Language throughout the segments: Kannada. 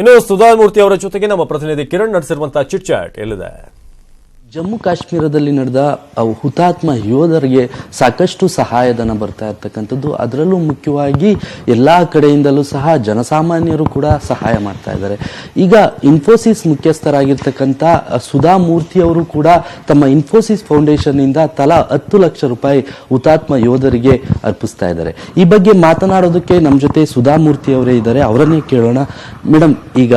ಇನ್ನು ಸುಧಾಮೂರ್ತಿ ಅವರ ಜೊತೆಗೆ ನಮ್ಮ ಪ್ರತಿನಿಧಿ ಕಿರಣ್ ನಡೆಸಿರುವಂತಹ ಚಿಟ್ ಚಾಟ್ ಎಲ್ಲಿದೆ? ಜಮ್ಮು ಕಾಶ್ಮೀರದಲ್ಲಿ ನಡೆದ ಹುತಾತ್ಮ ಯೋಧರಿಗೆ ಸಾಕಷ್ಟು ಸಹಾಯಧನ ಬರ್ತಾ ಇರ್ತಕ್ಕಂಥದ್ದು. ಅದರಲ್ಲೂ ಮುಖ್ಯವಾಗಿ ಎಲ್ಲಾ ಕಡೆಯಿಂದಲೂ ಸಹ ಜನಸಾಮಾನ್ಯರು ಕೂಡ ಸಹಾಯ ಮಾಡ್ತಾ ಇದ್ದಾರೆ. ಈಗ ಇನ್ಫೋಸಿಸ್ ಮುಖ್ಯಸ್ಥರಾಗಿರ್ತಕ್ಕಂಥ ಸುಧಾಮೂರ್ತಿ ಅವರು ಕೂಡ ತಮ್ಮ ಇನ್ಫೋಸಿಸ್ ಫೌಂಡೇಶನ್ ಇಂದ ತಲಾ 10 ಲಕ್ಷ ರೂಪಾಯಿ ಹುತಾತ್ಮ ಯೋಧರಿಗೆ ಅರ್ಪಿಸ್ತಾ ಇದ್ದಾರೆ. ಈ ಬಗ್ಗೆ ಮಾತನಾಡೋದಕ್ಕೆ ನಮ್ಮ ಜೊತೆ ಸುಧಾಮೂರ್ತಿ ಅವರೇ ಇದ್ದಾರೆ, ಅವರನ್ನೇ ಕೇಳೋಣ. ಮೇಡಮ್, ಈಗ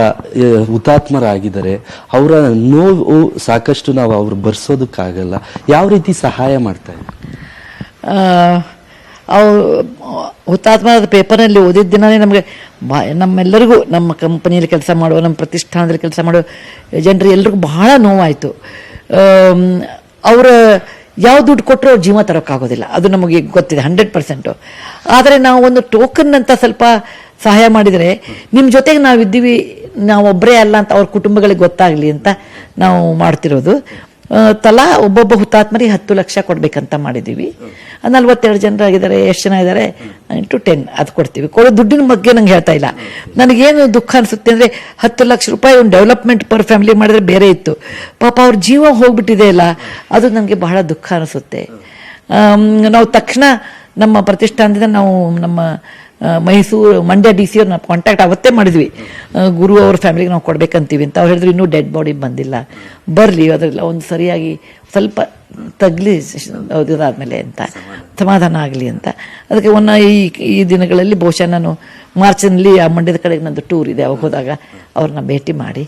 ಹುತಾತ್ಮರಾಗಿದ್ದಾರೆ, ಅವರ ನೋವು ಸಾಕಷ್ಟು ನಾವು ಅವ್ರು ಬರ್ಸೋದಕ್ಕಾಗಲ್ಲ, ಯಾವ ರೀತಿ ಸಹಾಯ ಮಾಡ್ತಾ ಇದ್ದಾರೆ? ಅವ್ರು ಹುತಾತ್ಮದ ಪೇಪರ್ನಲ್ಲಿ ಓದಿದ ದಿನವೇ ನಮಗೆ ನಮ್ಮೆಲ್ಲರಿಗೂ, ನಮ್ಮ ಕಂಪನಿಯಲ್ಲಿ ಕೆಲಸ ಮಾಡುವ, ನಮ್ಮ ಪ್ರತಿಷ್ಠಾನದಲ್ಲಿ ಕೆಲಸ ಮಾಡುವ ಜನರು ಎಲ್ರಿಗೂ ಬಹಳ ನೋವಾಯಿತು. ಅವರ ಯಾವ ದುಡ್ಡು ಕೊಟ್ಟರು ಅವ್ರು ಜೀವ ತರೋಕ್ಕಾಗೋದಿಲ್ಲ, ಅದು ನಮಗೆ ಗೊತ್ತಿದೆ 100%. ಆದರೆ ನಾವು ಒಂದು ಟೋಕನ್ ಅಂತ ಸ್ವಲ್ಪ ಸಹಾಯ ಮಾಡಿದರೆ, ನಿಮ್ಮ ಜೊತೆಗೆ ನಾವಿದ್ದೀವಿ, ನಾವೊಬ್ಬರೇ ಅಲ್ಲ ಅಂತ ಅವ್ರ ಕುಟುಂಬಗಳಿಗೆ ಗೊತ್ತಾಗಲಿ ಅಂತ ನಾವು ಮಾಡ್ತಿರೋದು. ತಲಾ ಒಬ್ಬೊಬ್ಬ ಹುತಾತ್ಮರಿಗೆ 10 ಲಕ್ಷ ಕೊಡ್ಬೇಕಂತ ಮಾಡಿದ್ದೀವಿ. 42 ಜನರಾಗಿದ್ದಾರೆ, ಎಷ್ಟು ಜನ ಇದ್ದಾರೆ, ಇಂಟು 10 ಅದು ಕೊಡ್ತೀವಿ. ಕೊಡೋ ದುಡ್ಡಿನ ಬಗ್ಗೆ ನಂಗೆ ಹೇಳ್ತಾ ಇಲ್ಲ. ನನಗೇನು ದುಃಖ ಅನಿಸುತ್ತೆ ಅಂದರೆ, 10 ಲಕ್ಷ ರೂಪಾಯಿ ಒಂದು ಡೆವಲಪ್ಮೆಂಟ್ ಪರ್ ಫ್ಯಾಮಿಲಿ ಮಾಡಿದ್ರೆ ಬೇರೆ ಇತ್ತು. ಪಾಪ ಅವ್ರ ಜೀವ ಹೋಗ್ಬಿಟ್ಟಿದೆ ಅಲ್ಲ, ಅದು ನನಗೆ ಬಹಳ ದುಃಖ ಅನಿಸುತ್ತೆ. ನಾವು ತಕ್ಷಣ ನಮ್ಮ ಪ್ರತಿಷ್ಠಾನದಿಂದ ನಾವು ನಮ್ಮ ಮೈಸೂರು ಮಂಡ್ಯ DC ಅವ್ರನ್ನ ಕಾಂಟ್ಯಾಕ್ಟ್ ಅವತ್ತೇ ಮಾಡಿದ್ವಿ. ಗುರು ಅವ್ರ ಫ್ಯಾಮಿಲಿಗೆ ನಾವು ಕೊಡ್ಬೇಕಂತೀವಿ ಅಂತ. ಅವ್ರು ಹೇಳಿದ್ರು ಇನ್ನೂ ಡೆಡ್ ಬಾಡಿ ಬಂದಿಲ್ಲ, ಬರಲಿ, ಅದರೆಲ್ಲ ಒಂದು ಸರಿಯಾಗಿ ಸ್ವಲ್ಪ ತಗ್ಲಿ ಅದಾದ್ಮೇಲೆ ಅಂತ, ಸಮಾಧಾನ ಆಗಲಿ ಅಂತ. ಅದಕ್ಕೆ ಈ ದಿನಗಳಲ್ಲಿ ಬಹುಶಃ ನಾನು ಮಾರ್ಚ್ನಲ್ಲಿ ಆ ಮಂಡ್ಯದ ಕಡೆಗೆ ನಂದು ಟೂರ್ ಇದೆ, ಅವಾಗ ಹೋದಾಗ ಅವ್ರನ್ನ ಭೇಟಿ ಮಾಡಿ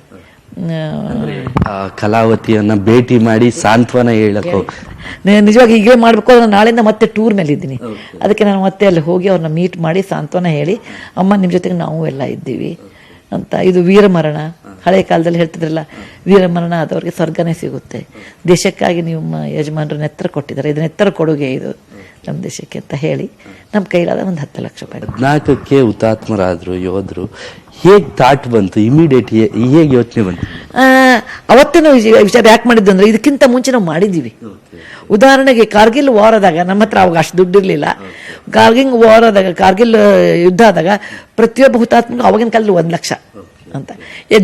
ಕಲಾವತಿಯನ್ನ ಭೇಟಿ ಮಾಡಿ ಸಾಂತ್ವನ ಹೇಳಕ್ಕೆ ನಿಜವಾಗಿ ಈಗಲೇ ಮಾಡಬೇಕು. ನಾನು ನಾಳೆಯಿಂದ ಮತ್ತೆ ಟೂರ್ ಮೇಲೆ ಇದ್ದೀನಿ, ಅದಕ್ಕೆ ನಾನು ಮತ್ತೆ ಅಲ್ಲಿ ಹೋಗಿ ಅವ್ರನ್ನ ಮೀಟ್ ಮಾಡಿ ಸಾಂತ್ವನ ಹೇಳಿ, ಅಮ್ಮ ನಿಮ್ಮ ಜೊತೆಗೆ ನಾವು ಎಲ್ಲ ಇದ್ದೀವಿ ಅಂತ. ಇದು ವೀರಮರಣ, ಹಳೆ ಕಾಲದಲ್ಲಿ ಹೇಳ್ತಿದ್ರಲ್ಲ, ವೀರಮರಣ ಆದವ್ರಿಗೆ ಸ್ವರ್ಗನೇ ಸಿಗುತ್ತೆ. ದೇಶಕ್ಕಾಗಿ ನಿಮ್ಮ ಯಜಮಾನರು ನೆತ್ತರ ಕೊಟ್ಟಿದ್ದಾರೆ, ಇದು ನೆತ್ತರ ಕೊಡುಗೆ ಇದು ನಮ್ಮ ದೇಶಕ್ಕೆ ಅಂತ ಹೇಳಿ ನಮ್ಮ ಕೈಲಾದ ಒಂದು 10 ಲಕ್ಷ ರೂಪಾಯಿ. 14ಕ್ಕೆ ಹುತಾತ್ಮರಾದ್ರು ಯೋಧರು, ಹೇಗೆ ಥಾಟ್ ಬಂತು, ಇಮಿಡಿಯೇಟ್ ಹೇಗೆ ಯೋಚನೆ ಬಂತು? ಅವತ್ತೇ ನಾವು ವಿಚಾರ ಯಾಕೆ ಮಾಡಿದ್ದು ಅಂದರೆ, ಇದಕ್ಕಿಂತ ಮುಂಚೆ ನಾವು ಮಾಡಿದ್ದೀವಿ. ಉದಾಹರಣೆಗೆ ಕಾರ್ಗಿಲ್ ವಾರ್ ಆದಾಗ ನಮ್ಮ ಹತ್ರ ಅವಾಗ ಅಷ್ಟು ದುಡ್ಡು ಇರಲಿಲ್ಲ. ಕಾರ್ಗಿಲ್ ಯುದ್ಧ ಆದಾಗ ಪ್ರತಿಯೊಬ್ಬ ಹುತಾತ್ಮಗೂ ಅವಾಗಿನ ಕಾಲದಲ್ಲಿ 1 ಲಕ್ಷ ಅಂತ.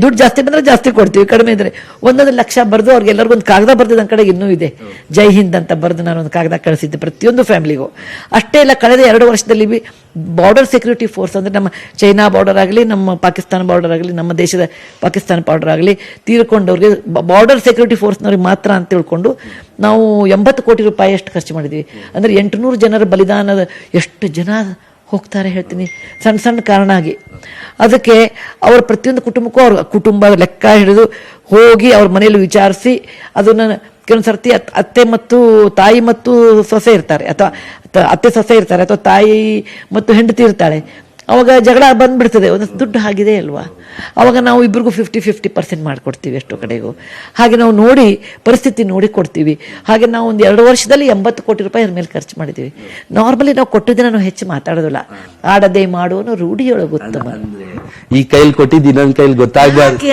ದುಡ್ಡು ಜಾಸ್ತಿ ಬಂದರೆ ಜಾಸ್ತಿ ಕೊಡ್ತೀವಿ, ಕಡಿಮೆ ಇದ್ರೆ 1 ಲಕ್ಷ ಬರೆದು ಅವ್ರಿಗೆಲ್ಲರಿಗೂ ಒಂದು ಕಾಗದ ಬರೆದು ನನ್ನ ಕಡೆಗೆ ಇನ್ನೂ ಇದೆ, ಜೈ ಹಿಂದ್ ಅಂತ ಬರೆದು ನಾನು ಒಂದು ಕಾಗದ ಕಳಿಸಿದ್ದೆ ಪ್ರತಿಯೊಂದು ಫ್ಯಾಮಿಲಿಗೂ. ಅಷ್ಟೇ ಇಲ್ಲ, ಕಳೆದ 2 ವರ್ಷದಲ್ಲಿ ಬಾರ್ಡರ್ ಸೆಕ್ಯೂರಿಟಿ ಫೋರ್ಸ್ ಅಂದರೆ ನಮ್ಮ ಚೈನಾ ಬಾರ್ಡರ್ ಆಗಲಿ, ನಮ್ಮ ಪಾಕಿಸ್ತಾನ ಬಾರ್ಡರ್ ಆಗಲಿ, ನಮ್ಮ ದೇಶದ ಪಾಕಿಸ್ತಾನ ಬಾರ್ಡರ್ ಆಗಲಿ, ತೀರ್ಕೊಂಡವ್ರಿಗೆ ಬಾರ್ಡರ್ ಸೆಕ್ಯೂರಿಟಿ ಫೋರ್ಸ್ನವ್ರಿಗೆ ಮಾತ್ರ ಅಂತ ತಿಳ್ಕೊಂಡು ನಾವು 80 ಕೋಟಿ ರೂಪಾಯಿ ಅಷ್ಟು ಖರ್ಚು ಮಾಡಿದ್ವಿ. ಅಂದರೆ 800 ಜನರ ಬಲಿದಾನದ ಎಷ್ಟು ಜನ ಹೋಗ್ತಾರೆ ಹೇಳ್ತೀನಿ, ಸಣ್ಣ ಸಣ್ಣ ಕಾರಣ ಆಗಿ. ಅದಕ್ಕೆ ಅವ್ರ ಪ್ರತಿಯೊಂದು ಕುಟುಂಬಕ್ಕೂ ಅವ್ರ ಕುಟುಂಬ ಲೆಕ್ಕ ಹಿಡಿದು ಹೋಗಿ ಅವ್ರ ಮನೆಯಲ್ಲಿ ವಿಚಾರಿಸಿ, ಅದನ್ನು ಕೆಲವೊಂದು ಸರ್ತಿ ಅತ್ತೆ ಮತ್ತು ತಾಯಿ ಮತ್ತು ಸೊಸೆ ಇರ್ತಾರೆ, ಅಥವಾ ಅತ್ತೆ ಸೊಸೆ ಇರ್ತಾರೆ, ಅಥವಾ ತಾಯಿ ಮತ್ತು ಹೆಂಡತಿ ಇರ್ತಾಳೆ. ಅವಾಗ ಜಗಳ ಬಂದ್ಬಿಡ್ತದೆ, ಒಂದು ದುಡ್ಡು ಆಗಿದೆ ಅಲ್ವಾ, ಅವಾಗ ನಾವು ಇಬ್ಬರಿಗೂ 50% ಮಾಡಿಕೊಡ್ತೀವಿ ಎಷ್ಟೋ ಕಡೆಗೂ. ಹಾಗೆ ನಾವು ನೋಡಿ ಪರಿಸ್ಥಿತಿ ನೋಡಿ ಕೊಡ್ತೀವಿ. ಹಾಗೆ ನಾವು ಒಂದು 2 ವರ್ಷದಲ್ಲಿ 80 ಕೋಟಿ ರೂಪಾಯಿ ಅದ್ರ ಮೇಲೆ ಖರ್ಚು ಮಾಡಿದ್ದೀವಿ. ನಾರ್ಮಲಿ ನಾವು ಕೊಟ್ಟಿದ್ರೆ ನಾವು ಹೆಚ್ಚು ಮಾತಾಡೋದಿಲ್ಲ, ಆಡದೆ ಮಾಡುವನು ರೂಢಿಯೊಳಗೆ ಉತ್ತಮ. ಈ ಕೈಲಿ ಕೊಟ್ಟಿದ್ದು ಇನ್ನೊಂದು ಕೈಲಿ ಗೊತ್ತಾಗಬಾರ್ದು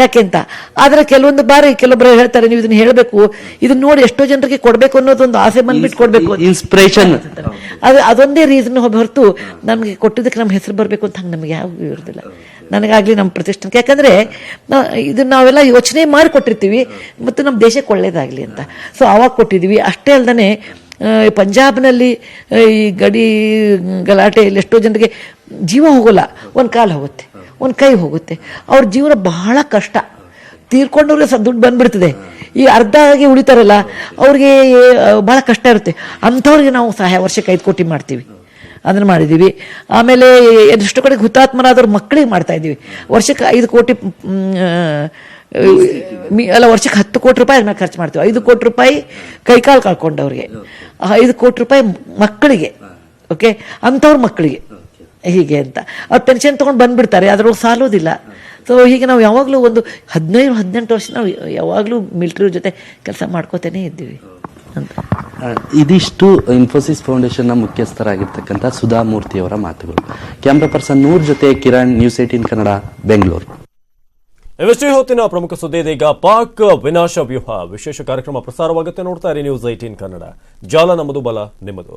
ಯಾಕೆಂತ. ಆದ್ರೆ ಕೆಲವೊಂದು ಬಾರಿ ಕೆಲವೊಬ್ಬರು ಹೇಳ್ತಾರೆ, ನೀವು ಇದನ್ನ ಹೇಳಬೇಕು, ಇದನ್ನ ನೋಡಿ ಎಷ್ಟೋ ಜನರಿಗೆ ಕೊಡ್ಬೇಕು ಅನ್ನೋದೊಂದು ಆಸೆ ಬಂದ್ಬಿಟ್ಟು ಕೊಡ್ಬೇಕು, ಇನ್ಸ್ಪಿರೇಷನ್. ಅದೊಂದೇ ರೀಸನ್ ಹೊರತು ನಮ್ಗೆ ಕೊಟ್ಟಿದ್ದಕ್ಕೆ ನಮ್ಮ ಹೆಸರು ಬರಬೇಕು ಅಂತ ಹಂಗೆ ನಮ್ಗೆ ಯಾವ ಇರೋದಿಲ್ಲ. ನನಗಾಗ್ಲಿ ನಮ್ಮ ಪ್ರತಿಷ್ಠಾನಕ್ಕೆ, ಯಾಕಂದ್ರೆ ಇದನ್ನ ನಾವೆಲ್ಲ ಯೋಚನೆ ಮಾಡಿ ಕೊಟ್ಟಿರ್ತೀವಿ ಮತ್ತು ನಮ್ಮ ದೇಶಕ್ಕೆ ಒಳ್ಳೇದಾಗ್ಲಿ ಅಂತ. ಸೊ ಆವಾಗ ಕೊಟ್ಟಿದ್ದೀವಿ. ಅಷ್ಟೇ ಅಲ್ದೇ ಪಂಜಾಬ್ನಲ್ಲಿ ಈ ಗಡಿ ಗಲಾಟೆಯಲ್ಲಿ ಎಷ್ಟೋ ಜನರಿಗೆ ಜೀವ ಹೋಗೋಲ್ಲ, ಒಂದು ಕಾಲು ಹೋಗುತ್ತೆ, ಒಂದು ಕೈ ಹೋಗುತ್ತೆ, ಅವ್ರ ಜೀವನ ಬಹಳ ಕಷ್ಟ. ತೀರ್ಕೊಂಡವ್ರಿಗೆ ದುಡ್ಡು ಬಂದ್ಬಿಡ್ತದೆ, ಈ ಅರ್ಧ ಆಗಿ ಉಳಿತಾರಲ್ಲ ಅವ್ರಿಗೆ ಬಹಳ ಕಷ್ಟ ಇರುತ್ತೆ. ಅಂಥವ್ರಿಗೆ ನಾವು ಸಹಾಯ ವರ್ಷಕ್ಕೆ 5 ಕೋಟಿ ಮಾಡ್ತೀವಿ, ಅದನ್ನು ಮಾಡಿದ್ದೀವಿ. ಆಮೇಲೆ ಎಷ್ಟು ಕಡೆಗೆ ಹುತಾತ್ಮರಾದವ್ರ ಮಕ್ಕಳಿಗೆ ಮಾಡ್ತಾ ಇದ್ದೀವಿ. ವರ್ಷಕ್ಕೆ 5 ಕೋಟಿ ಅಲ್ಲ, ವರ್ಷಕ್ಕೆ 10 ಕೋಟಿ ರೂಪಾಯಿ ಅದನ್ನ ಖರ್ಚು ಮಾಡ್ತೀವಿ. 5 ಕೋಟಿ ರೂಪಾಯಿ ಕೈಕಾಲು ಕಳ್ಕೊಂಡವ್ರಿಗೆ, 5 ಕೋಟಿ ರೂಪಾಯಿ ಮಕ್ಕಳಿಗೆ, ಓಕೆ, ಅಂಥವ್ರ ಮಕ್ಕಳಿಗೆ ಹೀಗೆ ಅಂತ. ಅವ್ರು ಪೆನ್ಷನ್ ತೊಗೊಂಡು ಬಂದುಬಿಡ್ತಾರೆ, ಅದ್ರೊಳಗೆ ಸಾಲೋದಿಲ್ಲ. ಸೊ ಹೀಗೆ ನಾವು ಯಾವಾಗಲೂ ಒಂದು 17-18 ವರ್ಷ ನಾವು ಯಾವಾಗಲೂ ಮಿಲಿಟರಿ ಜೊತೆ ಕೆಲಸ ಮಾಡ್ಕೋತೇನೆ ಇದ್ದೀವಿ ಅಂತ. ಇದಿಷ್ಟು ಇನ್ಫೋಸಿಸ್ ಫೌಂಡೇಶನ್ನ ಮುಖ್ಯಸ್ಥರಾಗಿರ್ತಕ್ಕಂಥ ಸುಧಾಮೂರ್ತಿ ಅವರ ಮಾತುಗಳು. ಕ್ಯಾಮ್ರಾ ಪರ್ಸನ್ ನೂರ್ ಜೊತೆ ಕಿರಣ್, ನ್ಯೂಸ್ 18 ಕನ್ನಡ, ಬೆಂಗಳೂರು. ಇವಷ್ಟೇ ಹೊತ್ತಿನ ಪ್ರಮುಖ ಸುದ್ದಿ ಇದೀಗ. ಪಾಕ್ ವಿನಾಶ ವ್ಯೂಹ ವಿಶೇಷ ಕಾರ್ಯಕ್ರಮ ಪ್ರಸಾರವಾಗುತ್ತೆ, ನೋಡ್ತಾ ಇರಿ ನ್ಯೂಸ್ 18 ಕನ್ನಡ. ಜಾಲ ನಮ್ಮದು, ಬಲ ನಿಮ್ಮದು.